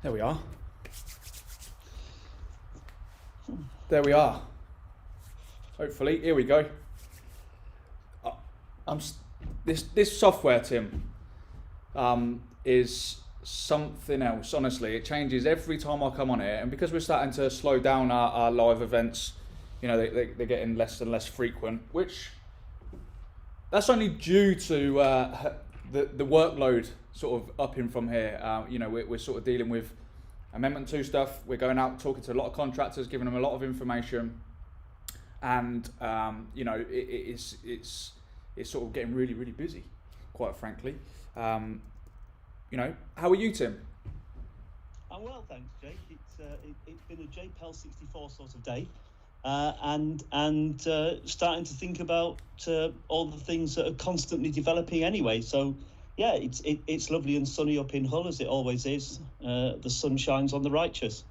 There we are. There we are. Hopefully, here we go. This software, Tim, is something else. Honestly, it changes every time I come on here, and because we're starting to slow down our live events, you know, they're getting less and less frequent. Which that's only due to the workload sort of upping from here. You know, we're sort of dealing with Amendment 2 stuff. We're going out talking to a lot of contractors, giving them a lot of information, and you know, it's sort of getting really busy, quite frankly. You know, how are you, Tim? I'm well, thanks, Jake. It's been a JPEL 64 sort of day, and starting to think about all the things that are constantly developing anyway. So yeah, it's lovely and sunny up in Hull, as it always is. The sun shines on the righteous.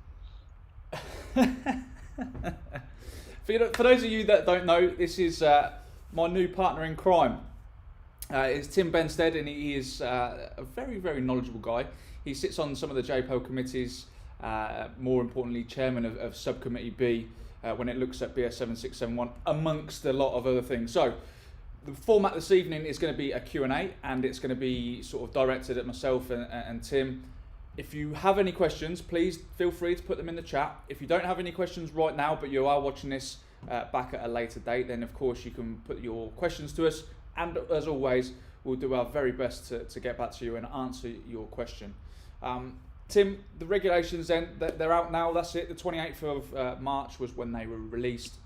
For those of you that don't know, this is my new partner in crime. It's Tim Benstead, and he is a very knowledgeable guy. He sits on some of the JPEL committees, more importantly, chairman of Subcommittee B when it looks at BS 7671, amongst a lot of other things. So the format this evening is going to be a Q and A, and it's going to be sort of directed at myself and Tim. If you have any questions, please feel free to put them in the chat. If you don't have any questions right now, but you are watching this back at a later date, then of course you can put your questions to us. And as always, we'll do our very best to get back to you and answer your question. Tim, the regulations then, they're out now, that's it. The 28th of March was when they were released.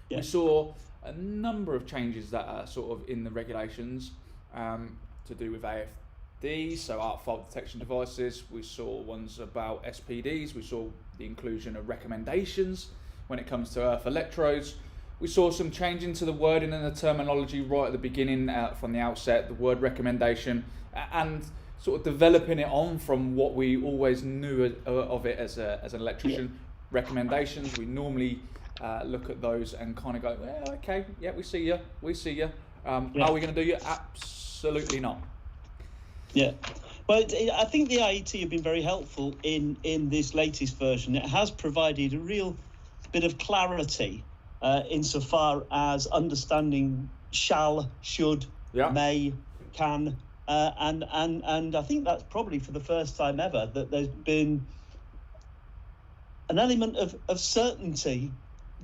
Yeah. We saw a number of changes that are sort of in the regulations to do with AFDDs, so art fault detection devices. We saw ones about SPDs. We saw the inclusion of recommendations when it comes to earth electrodes. We saw some changing to the wording and the terminology right at the beginning, from the outset, the word recommendation, and sort of developing it on from what we always knew of it as an electrician. Yeah. Recommendations, we normally look at those and kind of go, well, okay, yeah, we see you. Yeah. Are we going to do you? Absolutely not. Yeah. Well, I think the IET have been very helpful in this latest version. It has provided a real bit of clarity insofar as understanding shall, should, may, can, and I think that's probably for the first time ever that there's been an element of certainty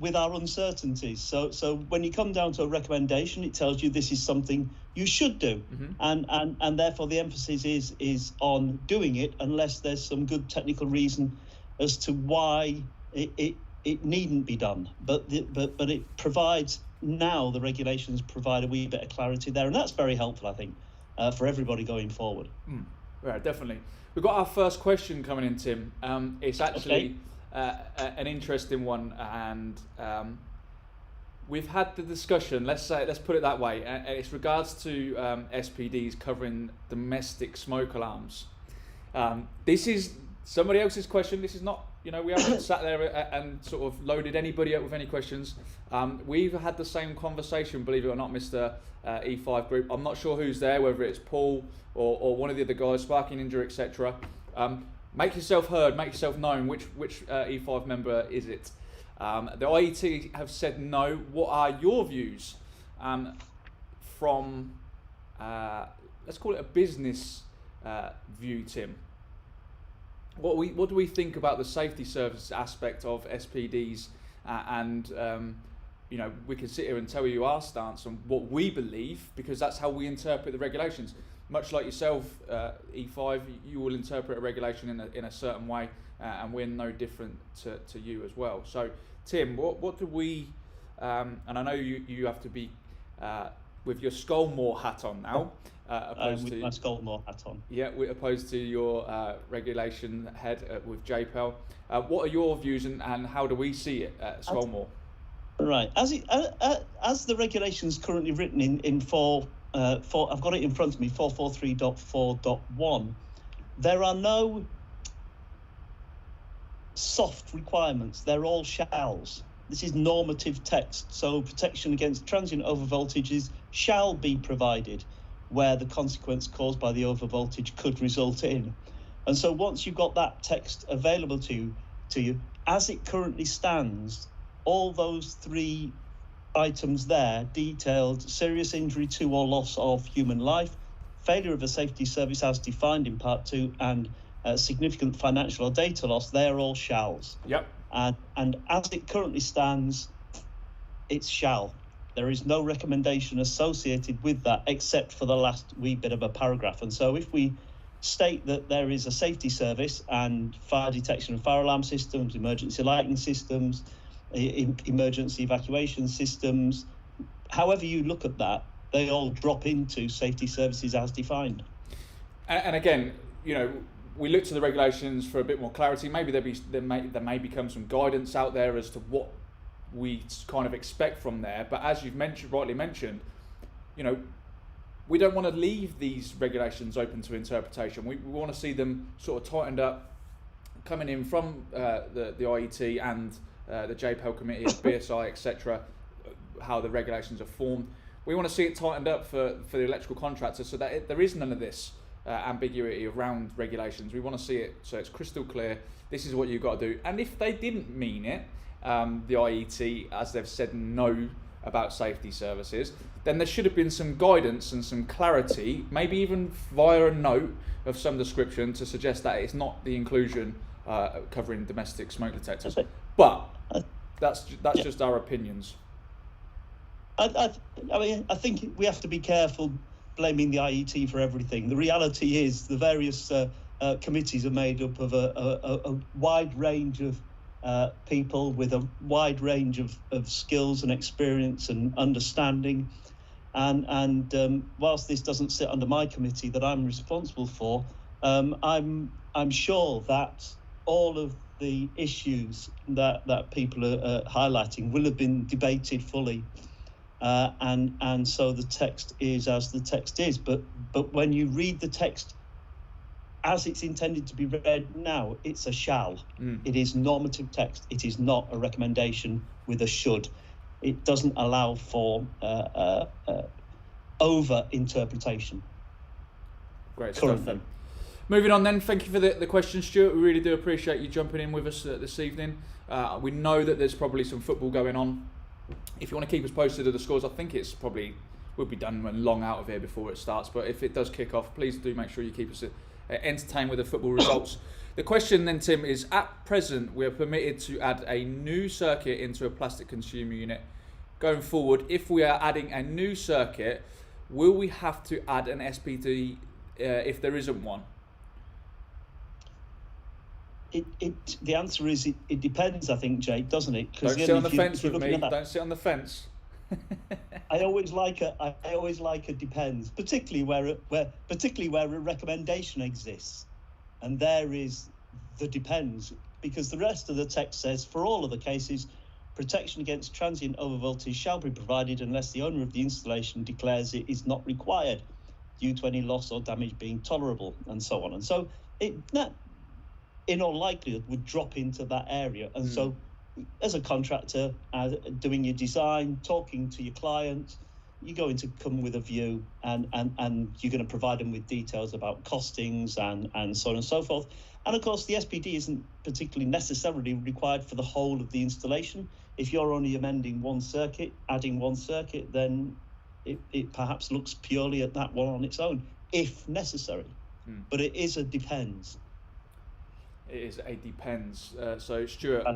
with our uncertainties. So when you come down to a recommendation, it tells you this is something you should do, and therefore the emphasis is on doing it unless there's some good technical reason as to why it needn't be done. But it provides, now the regulations provide a wee bit of clarity there, and that's very helpful, I think, for everybody going forward. Yeah, definitely. We've got our first question coming in, Tim. It's actually an interesting one, and we've had the discussion, let's put it that way, and it's regards to SPDs covering domestic smoke alarms. This is somebody else's question. This is not, you know, we haven't sat there and sort of loaded anybody up with any questions. We've had the same conversation, believe it or not, Mr. E5 Group. I'm not sure who's there, whether it's Paul or one of the other guys, Sparking Ninja, etc. Make yourself heard, make yourself known. Which E5 member is it? The IET have said no. What are your views from, let's call it a business view, Tim? What do we think about the safety service aspect of SPDs? And you know, we can sit here and tell you our stance on what we believe, because that's how we interpret the regulations. Much like yourself, E5, you will interpret a regulation in a certain way, and we're no different to you as well. So, Tim, what do we? And I know you have to be with your Skullmore hat on now. With my Skullmore hat on. Yeah, opposed to your regulation head with JPEL. What are your views, and how do we see it at Skullmore? Right, as the regulations currently written in 4, I've got it in front of me, 443.4.1. There are no soft requirements. They're all shalls. This is normative text. So protection against transient overvoltages shall be provided where the consequence caused by the overvoltage could result in And so once you've got that text available to you, as it currently stands, all those 3 items there detailed serious injury to or loss of human life, failure of a safety service as defined in Part 2, and significant financial or data loss, they're all shalls. Yep. And as it currently stands, it's shall. There is no recommendation associated with that except for the last wee bit of a paragraph. And so if we state that there is a safety service and fire detection and fire alarm systems, emergency lighting systems, emergency evacuation systems, however you look at that, they all drop into safety services as defined. And again, we look to the regulations for a bit more clarity. Maybe there may become some guidance out there as to what we kind of expect from there. But as you've rightly mentioned, we don't want to leave these regulations open to interpretation. We want to see them sort of tightened up, coming in from the IET and the JPEL committee, BSI, etc., how the regulations are formed. We want to see it tightened up for the electrical contractors so that there is none of this ambiguity around regulations. We want to see it so it's crystal clear. This is what you've got to do. And if they didn't mean it, the IET, as they've said no about safety services, then there should have been some guidance and some clarity, maybe even via a note of some description to suggest that it's not the inclusion covering domestic smoke detectors. But that's just our opinions. I mean, I think we have to be careful blaming the IET for everything. The reality is the various committees are made up of a wide range of people with a wide range of skills and experience and understanding. And whilst this doesn't sit under my committee that I'm responsible for, I'm sure that all of the issues that people are highlighting will have been debated fully. And so the text is as the text is. But when you read the text as it's intended to be read now, it's a shall. It is normative text. It is not a recommendation with a should. It doesn't allow for over interpretation. Great stuff then. Moving on then, thank you for the question, Stuart. We really do appreciate you jumping in with us this evening. We know that there's probably some football going on. If you want to keep us posted of the scores, I think it's probably will be done when long out of here before it starts. But if it does kick off, please do make sure you keep us entertained with the football results. The question then, Tim, is at present we are permitted to add a new circuit into a plastic consumer unit. Going forward, if we are adding a new circuit, will we have to add an SPD if there isn't one? The answer is it depends, I think, Jake, doesn't it? Don't sit on the fence with me. Don't sit on the fence. I always like a depends, particularly where a recommendation exists, and there is the depends, because the rest of the text says for all of the cases, protection against transient overvoltage shall be provided unless the owner of the installation declares it is not required due to any loss or damage being tolerable, and so on. And so that in all likelihood would drop into that area. And so as a contractor, doing your design, talking to your client, you're going to come with a view, and you're going to provide them with details about costings and so on and so forth. And of course, the SPD isn't particularly necessarily required for the whole of the installation. If you're only amending one circuit, adding one circuit, then it perhaps looks purely at that one on its own, if necessary. But it is a depends. It is a depends. So Stuart,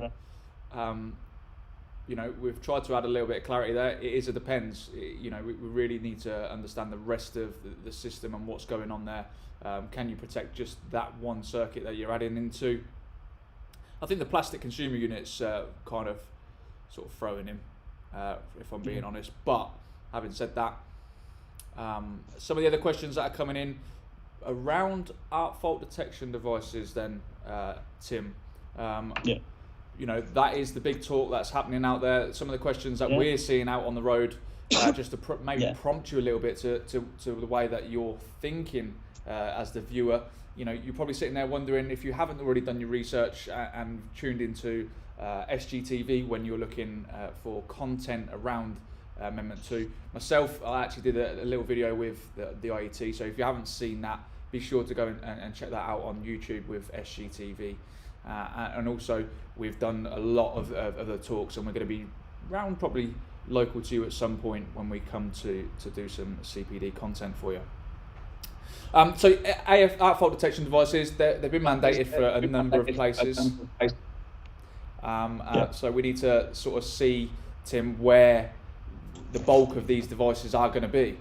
we've tried to add a little bit of clarity there. It is a depends. We really need to understand the rest of the system and what's going on there. Can you protect just that one circuit that you're adding into? I think the plastic consumer unit's kind of sort of throwing him, if I'm being honest. But having said that, some of the other questions that are coming in around fault detection devices then, Tim, that is the big talk that's happening out there. Some of the questions that we're seeing out on the road, just to maybe prompt you a little bit to the way that you're thinking as the viewer. You're probably sitting there wondering, if you haven't already done your research and tuned into SGTV when you're looking for content around Amendment 2. Myself, I actually did a little video with the IET, so if you haven't seen that, be sure to go and check that out on YouTube with SGTV. And also, we've done a lot of the talks, and we're going to be round probably local to you at some point when we come to do some CPD content for you. So AF fault detection devices, they've been mandated for a number of places. So we need to sort of see, Tim, where the bulk of these devices are going to be.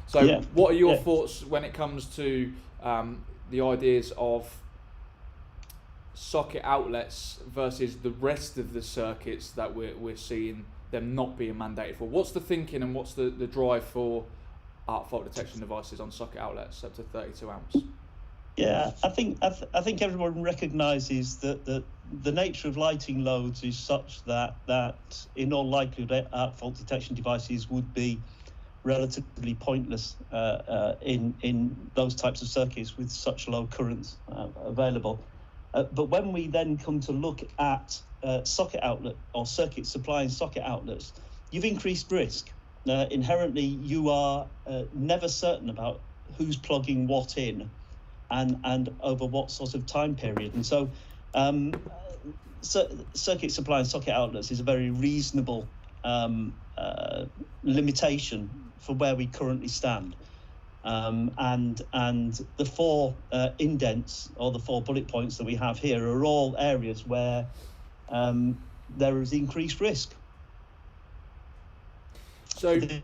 So what are your thoughts when it comes to the ideas of socket outlets versus the rest of the circuits that we're seeing them not being mandated for? What's the thinking and what's the drive for ARC fault detection devices on socket outlets up to 32 amps? Yeah, I think everyone recognises that the nature of lighting loads is such that in all likelihood ARC fault detection devices would be relatively pointless in those types of circuits with such low currents available. But when we then come to look at socket outlet or circuit supplying socket outlets, you've increased risk. Inherently, you are never certain about who's plugging what in and over what sort of time period. And so circuit supplying socket outlets is a very reasonable limitation for where we currently stand. And the four indents or the 4 bullet points that we have here are all areas where there is increased risk. So the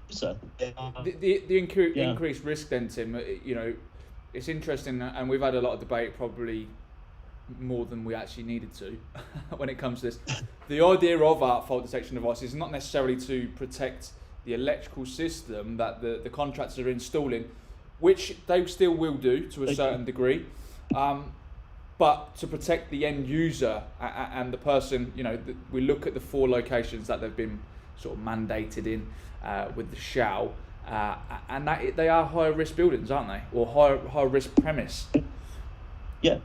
increased risk then, Tim, it's interesting, and we've had a lot of debate, probably more than we actually needed to, when it comes to this. The idea of ARC fault detection devices is not necessarily to protect the electrical system that the contractors are installing, which they still will do to a certain degree, but to protect the end user and the person. We look at the 4 locations that they've been sort of mandated in with the shall, and that they are higher risk buildings, aren't they, or higher risk premise? Yeah,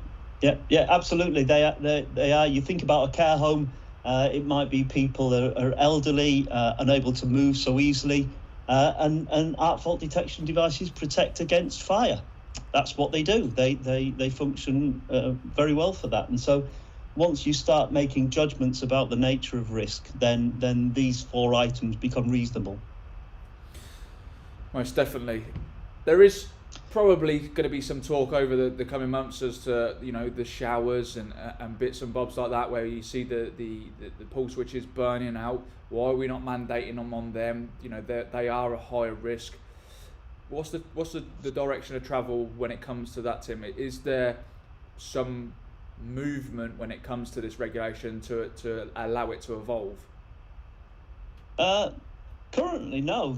absolutely. They are. You think about a care home. It might be people that are elderly, unable to move so easily, and ARC fault detection devices protect against fire. That's what they do. They function very well for that. And so, once you start making judgments about the nature of risk, then these 4 items become reasonable. Most definitely. There is probably going to be some talk over the coming months as to the showers and bits and bobs like that, where you see the pull switches burning out. Why are we not mandating them on them? They are a higher risk. What's the direction of travel when it comes to that, Tim? Is there some movement when it comes to this regulation to allow it to evolve? Currently, no.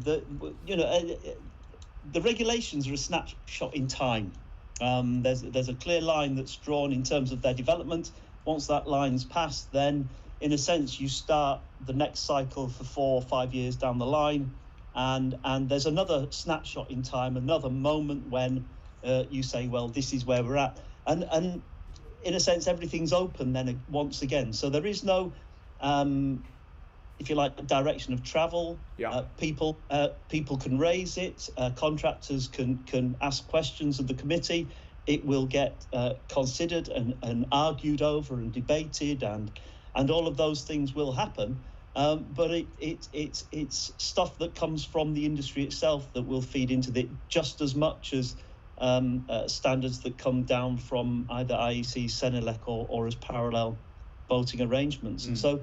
The regulations are a snapshot in time. There's a clear line that's drawn in terms of their development. Once that line's passed, then in a sense you start the next cycle for 4 or 5 years down the line, and there's another snapshot in time, another moment when you say, well, this is where we're at, and in a sense everything's open then once again. So there is no if you like, direction of travel. People can raise it. Contractors can ask questions of the committee. It will get considered and argued over and debated, and all of those things will happen. But it's stuff that comes from the industry itself that will feed into it just as much as standards that come down from either IEC, Senelec, or as parallel voting arrangements. And so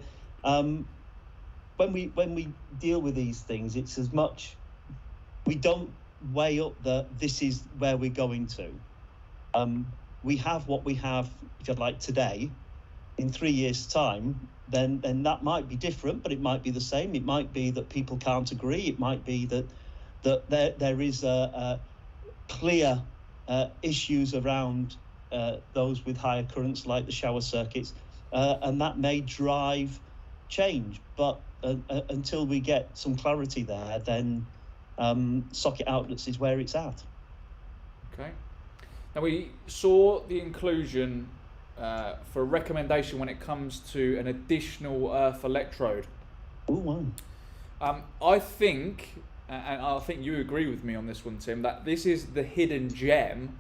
when we deal with these things, it's as much, we don't weigh up this is where we're going to. We have what we have, if you like, today. In 3 years' time, then that might be different, but it might be the same. It might be that people can't agree. It might be that there is a clear issues around those with higher currents, like the shower circuits, and that may drive change. But until we get some clarity there, then socket outlets is where it's at. Okay. Now, we saw the inclusion for a recommendation when it comes to an additional earth electrode. Ooh, wow. I think, and I think you agree with me on this one, Tim, that this is the hidden gem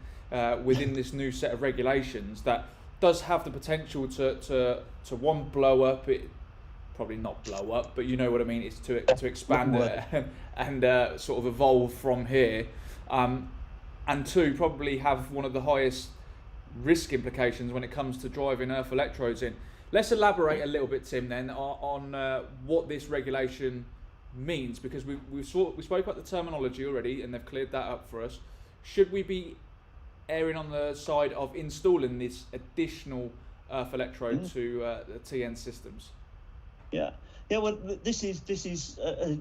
within this new set of regulations that does have the potential to one, blow up. It probably not blow up, but you know what I mean. It's to expand and sort of evolve from here, and two, probably have one of the highest risk implications when it comes to driving earth electrodes in. Let's elaborate a little bit, Tim, then on what this regulation means, because we spoke about the terminology already, and they've cleared that up for us. Should we be erring on the side of installing this additional earth electrode to the TN systems? Yeah. Well, this is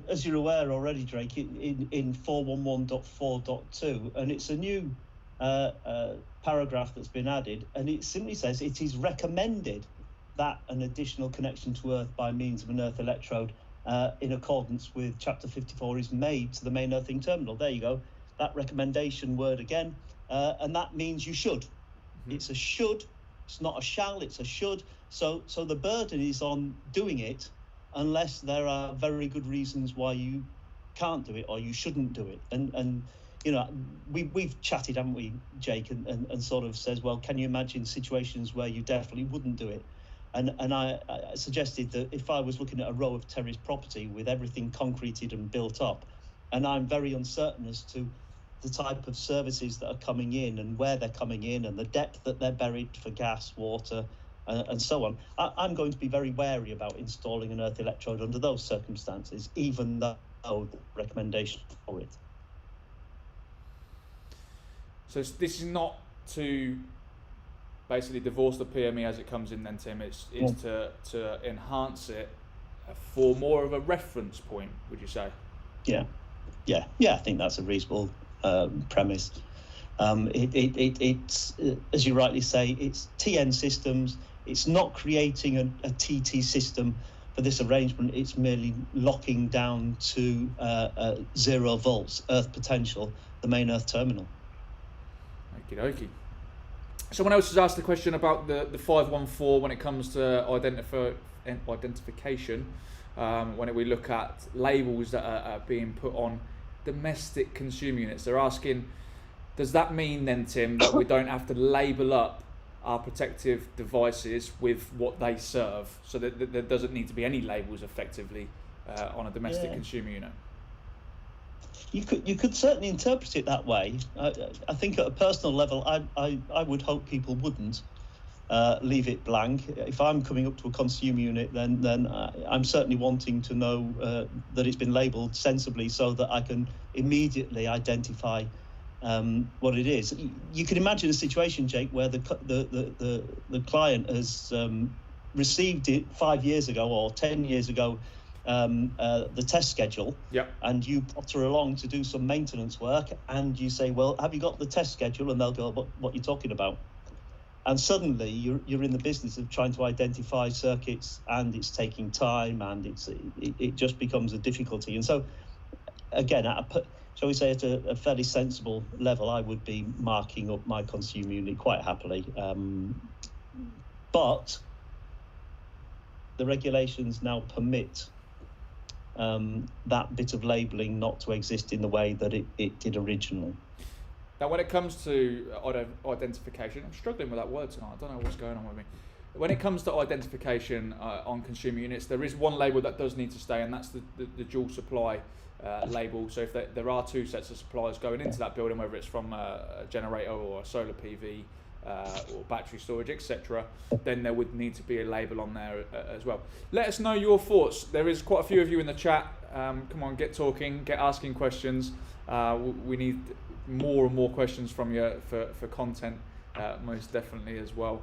as you're aware already, Drake, in 411.4.2, and it's a new paragraph that's been added, and it simply says it is recommended that an additional connection to Earth by means of an earth electrode in accordance with Chapter 54 is made to the main earthing terminal. There you go. That recommendation word again, and that means you should. Mm-hmm. It's a should. It's not a shall. It's a should. So the burden is on doing it, unless there are very good reasons why you can't do it or you shouldn't do it. And you know, we've chatted, haven't we, Jake, and sort of says, well, can you imagine situations where you definitely wouldn't do it? And I suggested that if I was looking at a row of terraced property with everything concreted and built up, and I'm very uncertain as to the type of services that are coming in and where they're coming in and the depth that they're buried for gas, water, and so on, I'm going to be very wary about installing an earth electrode under those circumstances, even though the recommendation for it. So this is not to basically divorce the PME as it comes in then, Tim. It's to enhance it for more of a reference point, would you say? Yeah, I think that's a reasonable premise. It's as you rightly say, it's TN systems. It's not creating a TT system for this arrangement. It's merely locking down to 0 volts earth potential, the main earth terminal. Okie dokie. Someone else has asked the question about the 514 when it comes to identification. When we look at labels that are being put on domestic consumer units, they're asking, does that mean then, Tim, that we don't have to label up our protective devices with what they serve, so that there doesn't need to be any labels effectively on a domestic consumer unit? You could certainly interpret it that way. I think at a personal level, I would hope people wouldn't leave it blank. If I'm coming up to a consumer unit, then I'm certainly wanting to know that it's been labelled sensibly, so that I can immediately identify what it is. You can imagine a situation, Jake, where the client has received it 5 years ago or 10 years ago, the test schedule, and you potter along to do some maintenance work, and you say, well, have you got the test schedule? And they'll go, what are you talking about? And suddenly you're in the business of trying to identify circuits, and it's taking time, and it just becomes a difficulty. And so, again, shall we say, at a fairly sensible level, I would be marking up my consumer unit quite happily. But the regulations now permit that bit of labelling not to exist in the way that it did originally. Now, when it comes to identification, I'm struggling with that word tonight. I don't know what's going on with me. When it comes to identification on consumer units, there is one label that does need to stay, and that's the dual supply label. So if there are two sets of suppliers going into that building, whether it's from a generator or a solar PV or battery storage, etc., then there would need to be a label on there as well. Let us know your thoughts. There is quite a few of you in the chat. Come on, get talking, get asking questions. We need more and more questions from you for content, most definitely as well.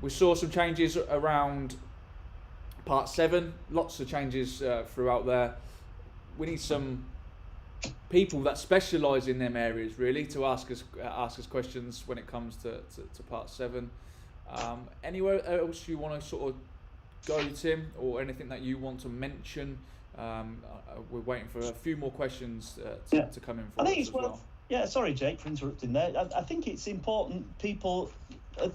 We saw some changes around Part 7, lots of changes throughout there. We need some people that specialise in them areas, really, to ask us questions when it comes to Part 7. Anywhere else you want to sort of go, Tim, or anything that you want to mention? We're waiting for a few more questions to come in for us as well. Yeah, sorry, Jake, for interrupting there. I think it's important people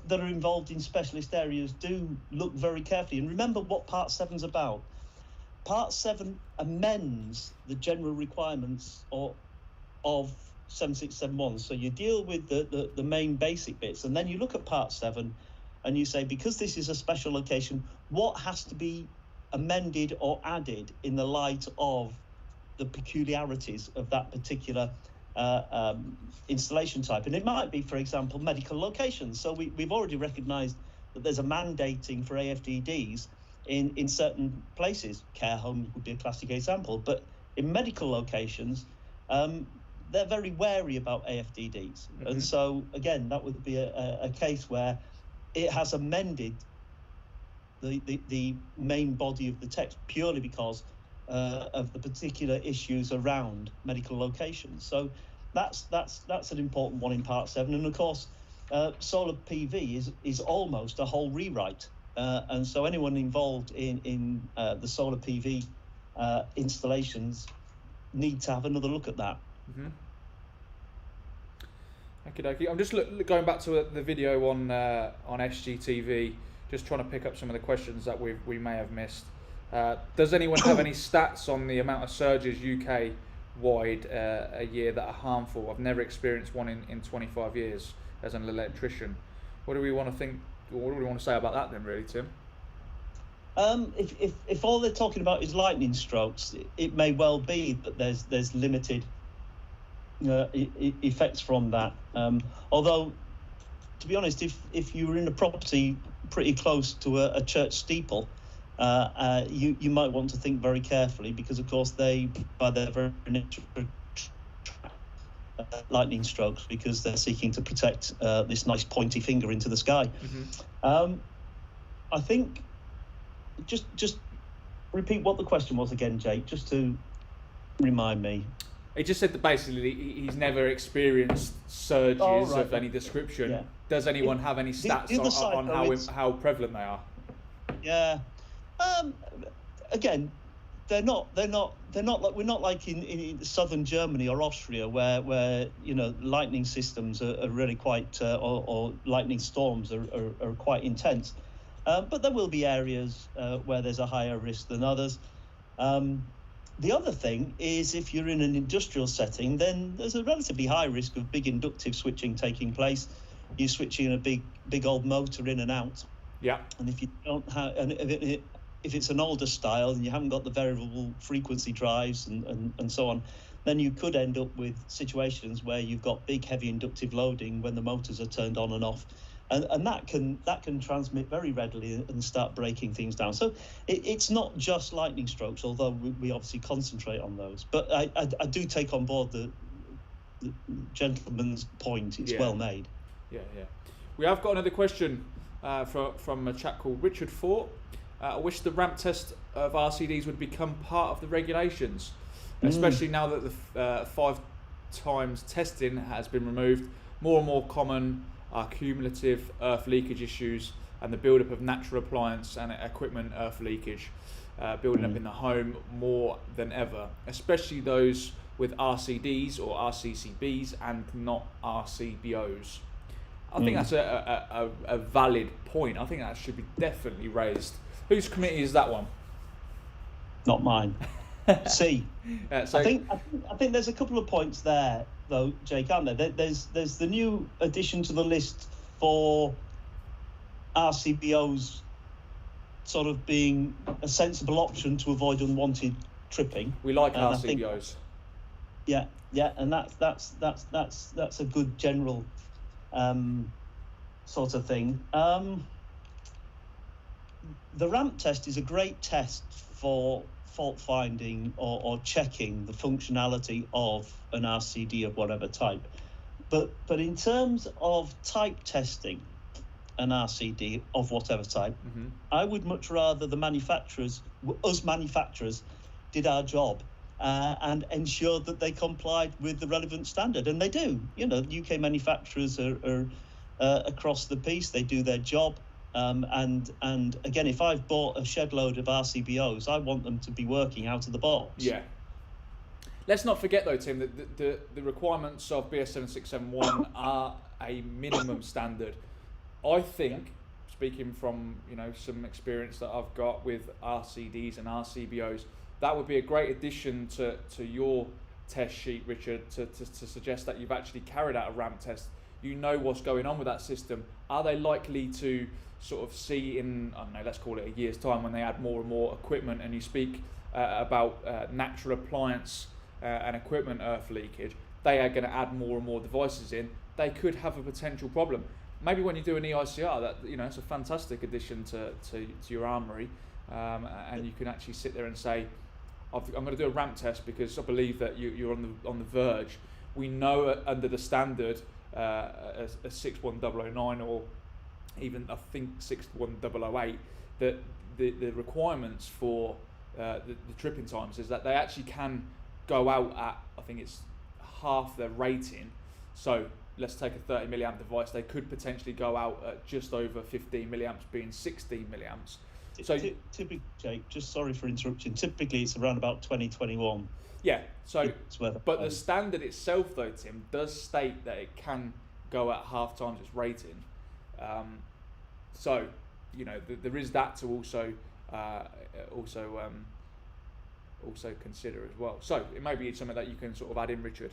that are involved in specialist areas do look very carefully and remember what Part 7's about. Part 7 amends the general requirements of 7671. So you deal with the main basic bits, and then you look at Part 7, and you say, because this is a special location, what has to be amended or added in the light of the peculiarities of that particular installation type? And it might be, for example, medical locations. So we've already recognised that there's a mandating for AFDDs in certain places. Care homes would be a classic example, but in medical locations, they're very wary about AFDDs. Mm-hmm. And so, again, that would be a case where it has amended the main body of the text purely because of the particular issues around medical locations. So that's an important one in Part 7. And of course, solar PV is almost a whole rewrite. And so anyone involved in the solar PV installations need to have another look at that. Mm-hmm. Okay. I'm just going back to the video on SGTV, just trying to pick up some of the questions that we may have missed. Does anyone have any stats on the amount of surges UK wide a year that are harmful? I've never experienced one in 25 years as an electrician. What do we want to think? What do we want to say about that then, really, Tim? If all they're talking about is lightning strokes, it may well be that there's limited effects from that. Although, to be honest, if you were in a property pretty close to a church steeple, you might want to think very carefully, because of course they, by their very nature, lightning strokes, because they're seeking to protect this nice pointy finger into the sky. Mm-hmm. I think just repeat what the question was again, Jake, just to remind me. He just said that basically he's never experienced surges of any description. Yeah. Does anyone have any stats on how prevalent they are? Yeah. Again, they're not like, we're not like in southern Germany or Austria where lightning systems are really quite or lightning storms are quite intense. But there will be areas where there's a higher risk than others. The other thing is, if you're in an industrial setting, then there's a relatively high risk of big inductive switching taking place. You're switching a big old motor in and out. Yeah. And if you don't have, and if it's an older style and you haven't got the variable frequency drives and so on, then you could end up with situations where you've got big heavy inductive loading when the motors are turned on and off. And that can transmit very readily and start breaking things down. So it's not just lightning strokes, although we obviously concentrate on those. But I do take on board the gentleman's point. It's well made. Yeah. We have got another question from a chap called Richard Fort. I wish the ramp test of RCDs would become part of the regulations, especially now that the 5 times testing has been removed. More and more common are cumulative earth leakage issues and the build-up of natural appliance and equipment earth leakage building up in the home more than ever, especially those with RCDs or RCCBs and not RCBOs. I think that's a valid point. I think that should be definitely raised. Whose committee is that one? Not mine. C. So I think there's a couple of points there, though, Jake, aren't there? There's the new addition to the list for RCBOs sort of being a sensible option to avoid unwanted tripping. We like RCBOs. Yeah, and that's a good general sort of thing. The ramp test is a great test for fault finding or checking the functionality of an RCD of whatever type. But in terms of type testing an RCD of whatever type, I would much rather us manufacturers did our job and ensured that they complied with the relevant standard. And they do. UK manufacturers are across the piece. They do their job. And again, if I've bought a shed load of RCBOs, I want them to be working out of the box. Yeah. Let's not forget though, Tim, that the requirements of BS 7671 are a minimum standard. I think, speaking from some experience that I've got with RCDs and RCBOs, that would be a great addition to your test sheet, Richard, to suggest that you've actually carried out a ramp test. You know what's going on with that system. Are they likely to sort of see in, I don't know, let's call it a year's time, when they add more and more equipment, and you speak about natural appliance and equipment earth leakage, they are going to add more and more devices in. They could have a potential problem. Maybe when you do an EICR, that, you know, it's a fantastic addition to your armoury, and you can actually sit there and say, I'm going to do a ramp test because I believe that you're on the verge. We know under the standard a 61009 or even I think 61008 that the requirements for the tripping times is that they actually can go out at, I think it's half their rating. So let's take a 30 milliamp device, they could potentially go out at just over 15 milliamps, being 16 milliamps. So typically, Jake, just sorry for interrupting, typically it's around about 2021. Yeah, so, but the standard itself though, Tim, does state that it can go at half times its rating. So, you know, there is that to also consider as well. So it may be something that you can sort of add in, Richard.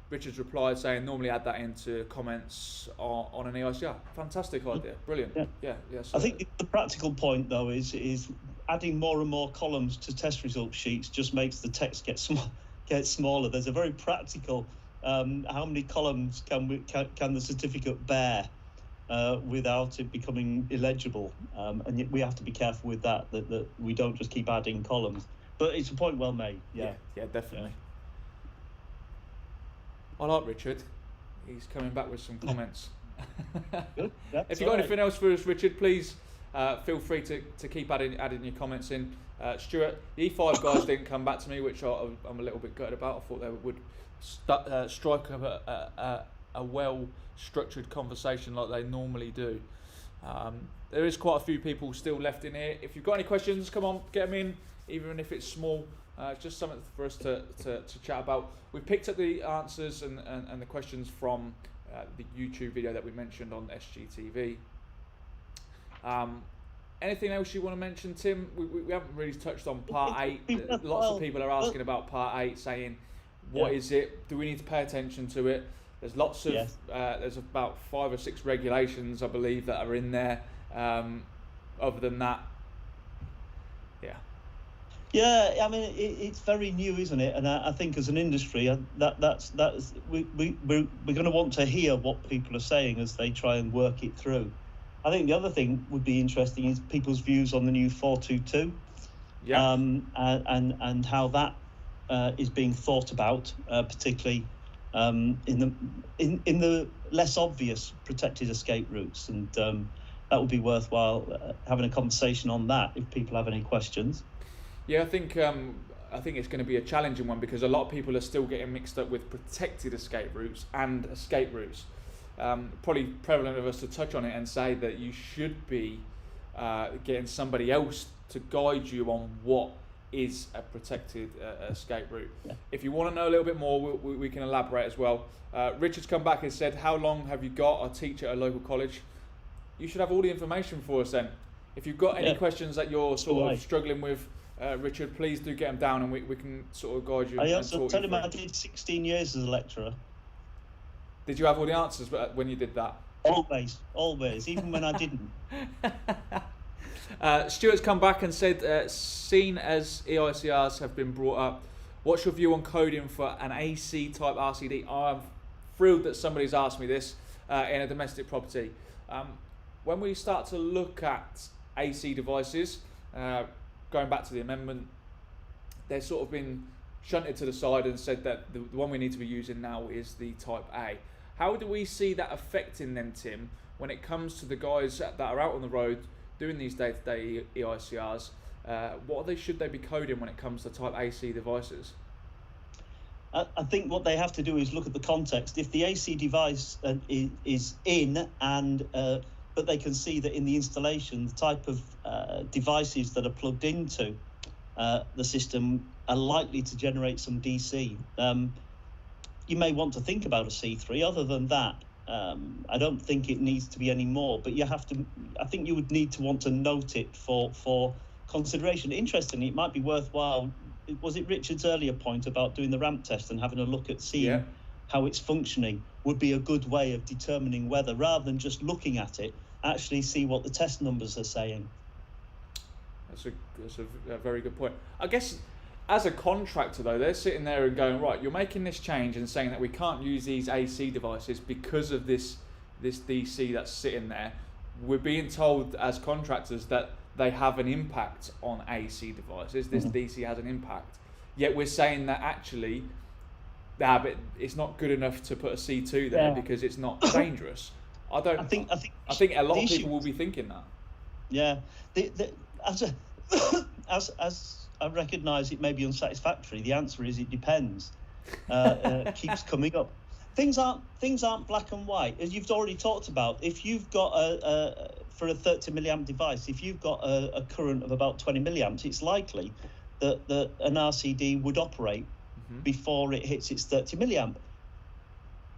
Richard's replied saying normally add that into comments on an EICR. Fantastic idea, brilliant. Yeah. So I think the practical point though is adding more and more columns to test result sheets just makes the text get smaller. There's a very practical how many columns can the certificate bear without it becoming illegible, and yet we have to be careful with that we don't just keep adding columns. But it's a point well made. Yeah, definitely. I like Richard. He's coming back with some comments. Good. Yeah, if you've got anything else for us, Richard, please feel free to keep adding your comments in. Stuart, the E5 guys didn't come back to me, which I'm a little bit gutted about. I thought they would strike up a well-structured conversation like they normally do. There is quite a few people still left in here. If you've got any questions, come on, get them in, even if it's small. Just something for us to chat about. We've picked up the answers and the questions from the YouTube video that we mentioned on SGTV. Anything else you want to mention, Tim? We haven't really touched on part 8. Lots of people are asking about part 8, saying, what is it? Do we need to pay attention to it? There's lots of, there's about 5 or 6 regulations, I believe, that are in there. Other tthan that, yeah, I mean it's very new, isn't it? And I think as an industry, that's we're going to want to hear what people are saying as they try and work it through. I think the other thing would be interesting is people's views on the new 422, and how that is being thought about, particularly in the less obvious protected escape routes, and that would be worthwhile having a conversation on that if people have any questions. Yeah, I think it's going to be a challenging one because a lot of people are still getting mixed up with protected escape routes and escape routes. Probably prevalent of us to touch on it and say that you should be getting somebody else to guide you on what is a protected escape route. Yeah. If you want to know a little bit more, we can elaborate as well. Richard's come back and said, how long have you got? I teach at a local college. You should have all the information for us then. If you've got any questions that you're sort of struggling with, Richard, please do get them down and we can sort of guide you. I also told him I did 16 years as a lecturer. Did you have all the answers when you did that? Always, even when I didn't. Stuart's come back and said, seen as EICRs have been brought up, what's your view on coding for an AC type RCD? I'm thrilled that somebody's asked me this in a domestic property. When we start to look at AC devices, going back to the amendment, they've sort of been shunted to the side and said that the one we need to be using now is the Type A. How do we see that affecting them, Tim, when it comes to the guys that are out on the road doing these day-to-day EICRs? Should they be coding when it comes to Type AC devices? I think what they have to do is look at the context. If the AC device is in and but they can see that in the installation, the type of devices that are plugged into the system are likely to generate some DC. You may want to think about a C3. Other than that, I don't think it needs to be any more. But you have to. I think you would need to want to note it for consideration. Interestingly, it might be worthwhile was it Richard's earlier point about doing the ramp test and having a look at seeing how it's functioning would be a good way of determining whether, rather than just looking at it, actually see what the test numbers are saying. That's a very good point. I guess as a contractor though, they're sitting there and going, right, you're making this change and saying that we can't use these AC devices because of this DC that's sitting there. We're being told as contractors that they have an impact on AC devices. This DC has an impact. Yet we're saying that actually, but it's not good enough to put a C2 there because it's not dangerous. I think a lot of people will be thinking that. Yeah. As I recognise it may be unsatisfactory, the answer is it depends. Keeps coming up. Things aren't black and white, as you've already talked about. If you've got for a 30 milliamp device, if you've got a current of about 20 milliamps, it's likely that an RCD would operate before it hits its 30 milliamp.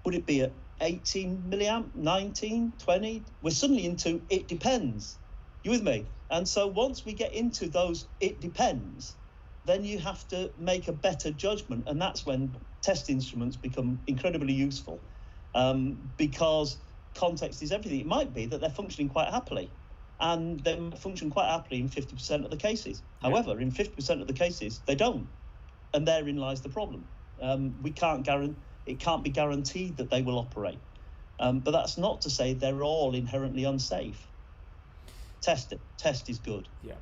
Would it be at 18 milliamp, 19, 20? We're suddenly into it depends. You with me? And so once we get into those it depends, then you have to make a better judgment, and that's when test instruments become incredibly useful, because context is everything. It might be that they're functioning quite happily, and they function quite happily in 50% of the cases. However, in 50% of the cases, they don't, and therein lies the problem. It can't be guaranteed that they will operate, but that's not to say they're all inherently unsafe. Test it. Test is good. Yeah.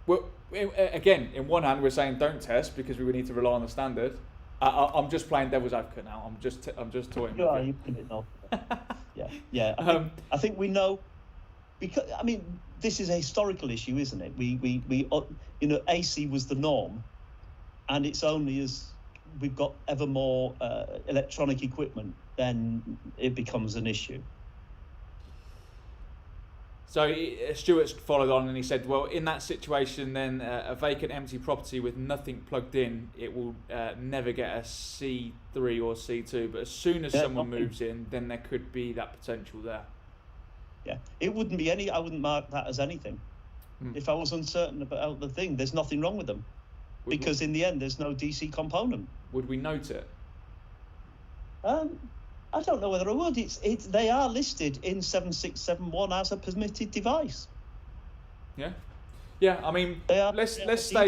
Well, again, in one hand, we're saying don't test because we need to rely on the standard. I'm just playing devil's advocate now. I'm just toying. You put it off. Yeah. I think we know, because this is a historical issue, isn't it? We AC was the norm, and it's only as we've got ever more electronic equipment, then it becomes an issue. So Stuart's followed on and he said, well, in that situation, then a vacant, empty property with nothing plugged in, it will never get a C3 or C2. But as soon as someone moves in, then there could be that potential there. Yeah, it wouldn't be I wouldn't mark that as anything. If I was uncertain about the thing, there's nothing wrong with them. Because in the end, there's no DC component. Would we note it? I don't know whether I would. They are listed in 7671 as a permitted device. Yeah. I mean, let's stay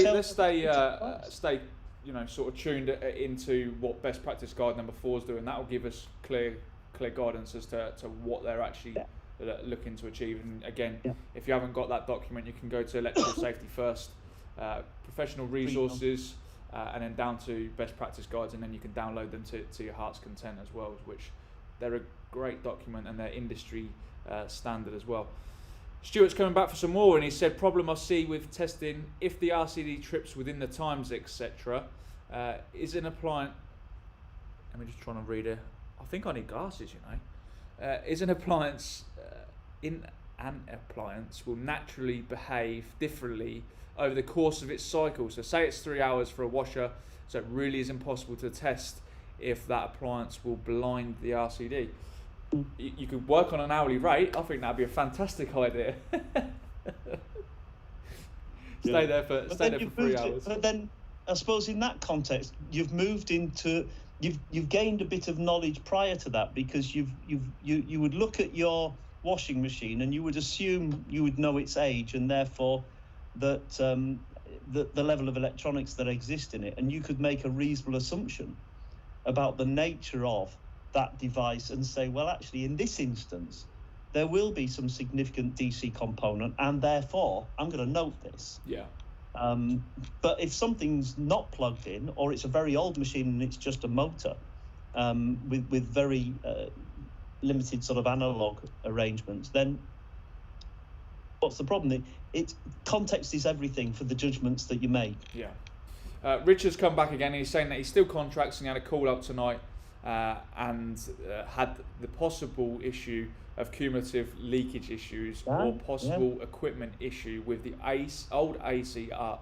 sort of tuned into what best practice guide number 4 is doing. That will give us clear guidance as to what they're actually looking to achieve. And again, if you haven't got that document, you can go to Electrical Safety First, professional resources. And then down to best practice guides, and then you can download them to your heart's content as well, which they're a great document and they're industry standard as well. Stuart's coming back for some more, and he said, problem I see with testing, if the RCD trips within the times, etc., is an appliance, let me just try and read it, I think I need glasses, is an appliance, an appliance will naturally behave differently over the course of its cycle. So say it's 3 hours for a washer, so it really is impossible to test if that appliance will blind the RCD. You could work on an hourly rate. I think that'd be a fantastic idea. Stay there for 3 hours. But then I suppose in that context, you've moved into, you've gained a bit of knowledge prior to that, because you would look at your washing machine and you would assume you would know its age, and therefore that the level of electronics that exist in it, and you could make a reasonable assumption about the nature of that device and say, well, actually, in this instance, there will be some significant DC component, and therefore I'm going to note this. Yeah. But if something's not plugged in, or it's a very old machine and it's just a motor with very limited sort of analog arrangements, then what's the problem? Context is everything for the judgments that you make. Yeah. Richard's come back again. He's saying that he still contracts and he had a call up tonight and had the possible issue of cumulative leakage issues or possible equipment issue with the old ACR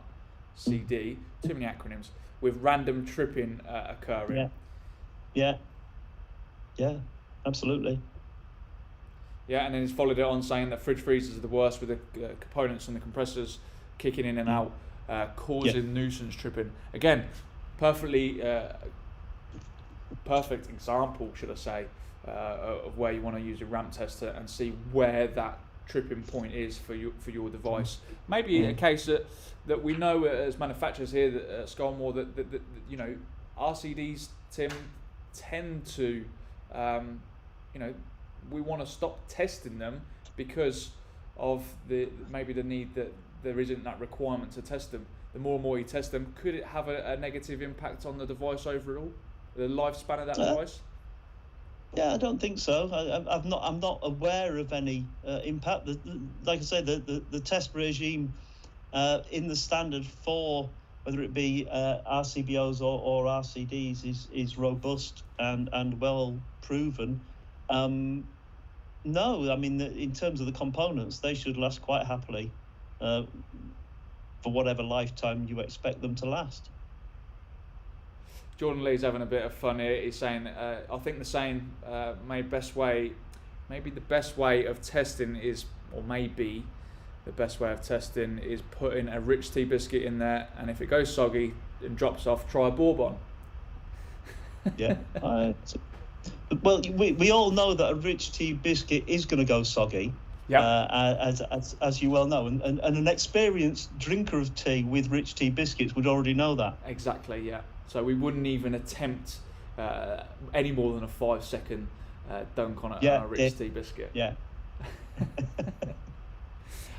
CD, too many acronyms, with random tripping occurring. Yeah, absolutely. Yeah, and then he's followed it on saying that fridge freezers are the worst, with the components and the compressors kicking in and out causing nuisance tripping. Again, perfect example, should I say, of where you want to use a ramp tester and see where that tripping point is for your device. Maybe a case that we know as manufacturers here at Skolmore that you know, RCDs, Tim, tend to you know, we want to stop testing them because of maybe the need that there isn't that requirement to test them. The more and more you test them, could it have a negative impact on the device overall, the lifespan of that device? Yeah, I don't think so. I'm not aware of any impact. Like I say, the test regime in the standard for whether it be RCBOs or RCDs is robust and well proven. No, I mean, in terms of the components, they should last quite happily for whatever lifetime you expect them to last. Jordan Lee's having a bit of fun here. He's saying, I think the saying, maybe the best way of testing is putting a rich tea biscuit in there, and if it goes soggy and drops off, try a bourbon. Yeah. Well, we all know that a rich tea biscuit is going to go soggy. Yeah. As you well know, and an experienced drinker of tea with rich tea biscuits would already know that. Exactly. Yeah. So we wouldn't even attempt any more than a 5-second dunk on a rich tea biscuit. Yeah.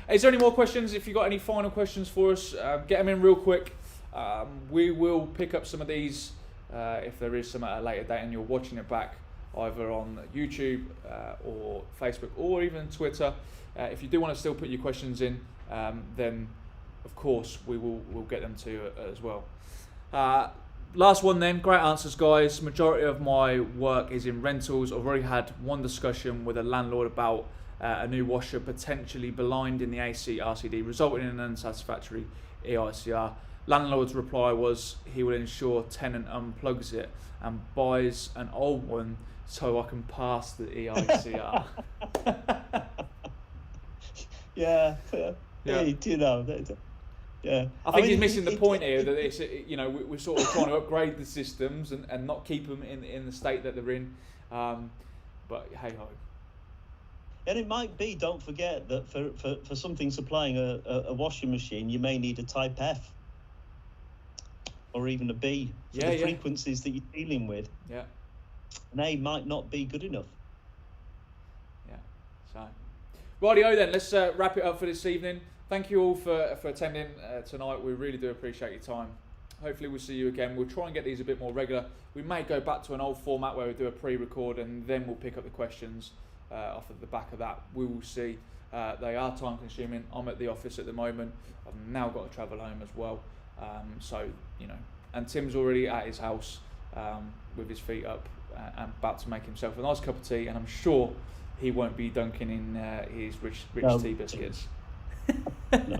Is there any more questions? If you've got any final questions for us, get them in real quick. We will pick up some of these if there is some at a later date and you're watching it back either on YouTube or Facebook or even Twitter. If you do want to still put your questions in, then of course we'll get them to you as well. Last one then, great answers guys. Majority of my work is in rentals. I've already had one discussion with a landlord about a new washer potentially blind in the AC RCD, resulting in an unsatisfactory EICR. Landlord's reply was he will ensure tenant unplugs it and buys an old one so I can pass the EICR. Yeah. You know. Yeah. I think he's missing the point here that it's, you know, we're sort of trying to upgrade the systems and not keep them in the state that they're in. But hey ho. And it might be, don't forget that for something supplying a washing machine, you may need a type F or even a B for the frequencies that you're dealing with. Yeah. An A might not be good enough. Yeah. So, rightio then, let's wrap it up for this evening. Thank you all for attending tonight. We really do appreciate your time. Hopefully we'll see you again. We'll try and get these a bit more regular. We may go back to an old format where we do a pre-record and then we'll pick up the questions off of the back of that. We will see. They are time consuming. I'm at the office at the moment. I've now got to travel home as well. So, you know, and Tim's already at his house with his feet up and about to make himself a nice cup of tea, and I'm sure he won't be dunking in his rich tea biscuits. No.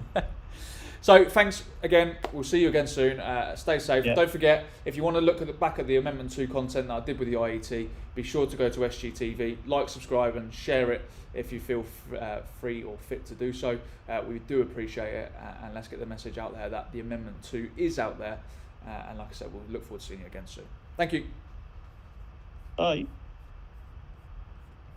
So thanks again. We'll see you again soon. Stay safe. Yeah. Don't forget, if you want to look at the back of the Amendment 2 content that I did with the IET, be sure to go to SGTV, like, subscribe and share it if you feel free or fit to do so. We do appreciate it, and let's get the message out there that the Amendment 2 is out there, and like I said, we'll look forward to seeing you again soon. Thank you. Bye.